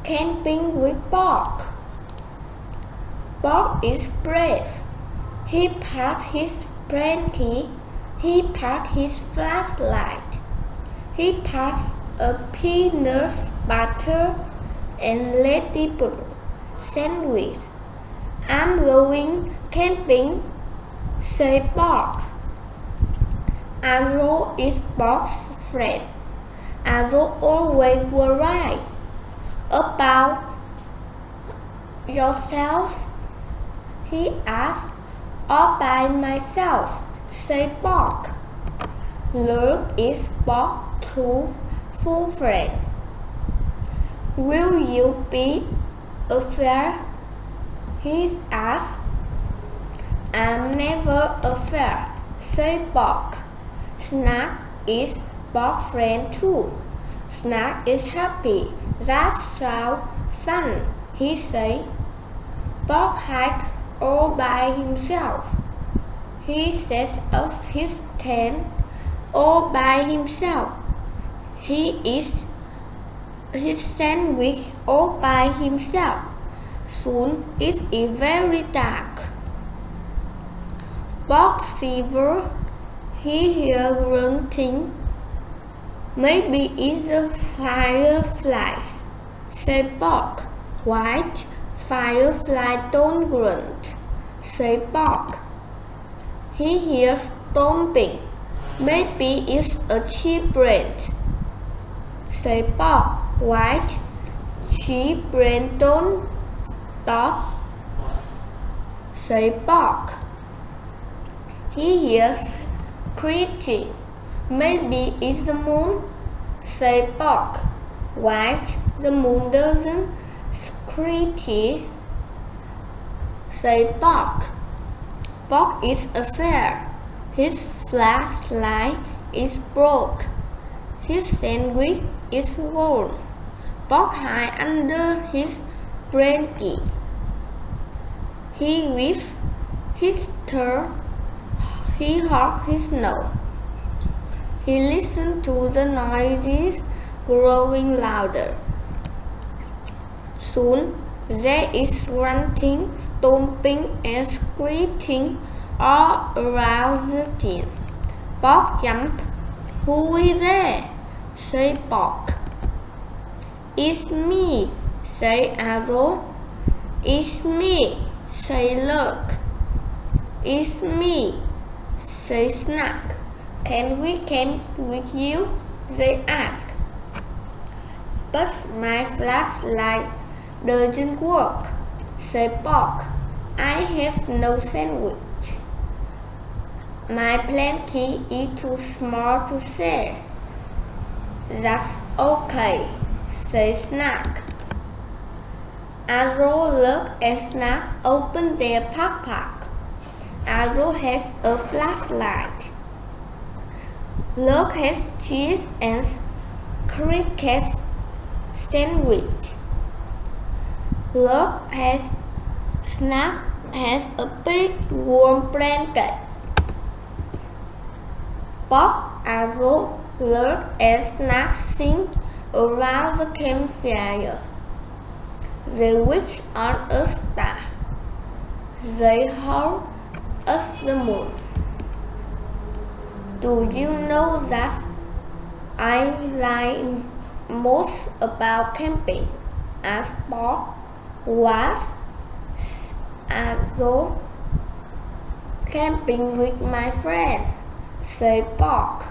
camping with Bonk. Bonk is brave. He packed his blanket. He packed his flashlight. He packed a peanut butter and ladybird sandwich. I'm going camping, said Bonk. Arrow is Bonk's friend. Arrow always worries about yourself, he asked. All by myself, said Bonk. Luke is Bonk's true friend. Will you be afraid? He asked. I'm never afraid, said Bonk. Snack is Bonk's friend too. Snack is happy. That sounds fun, he said. Bonk hiked all by himself. He set up his tent all by himself. He eats his sandwich all by himself. Soon it is very dark. Bonk shivered. He heard grunting. Maybe it's the fireflies, said Bonk. What? Fireflies don't grunt, said Bonk. He hears stomping. Maybe it's a cheap branch, said Bonk. What? Cheap branch don't stop, said Bonk. He hears creaking. Maybe it's the moon, said Bonk. What? The moon doesn't screech, said Bonk. Bonk is afraid. His flashlight is broke. His sandwich is gone. Bonk hides under his blanket. He whiffs his tail. He honks his nose. He listens to the noises growing louder. Soon there is grunting, stomping, and screeching all around the tent. Bonk jumped. Who is there? said Bonk. It's me, said Arrow. It's me, said Luke. It's me, said Snack. Can we camp with you? They asked. But my flashlight doesn't work, said Bonk. I have no sandwich. My blanket is too small to share. That's okay, said Snack. Arrow, Luke, and Snack opened their backpack. Arrow has a flashlight. Luke has cheese and cricket sandwich. Snack has a big warm blanket. Bonk, Arrow, Luke, and Snack sing around the campfire. They wish on a star. They howl at the moon. Do you know that I like most about camping? asked Bonk. What? Arrow. Camping with my friend, said Bonk.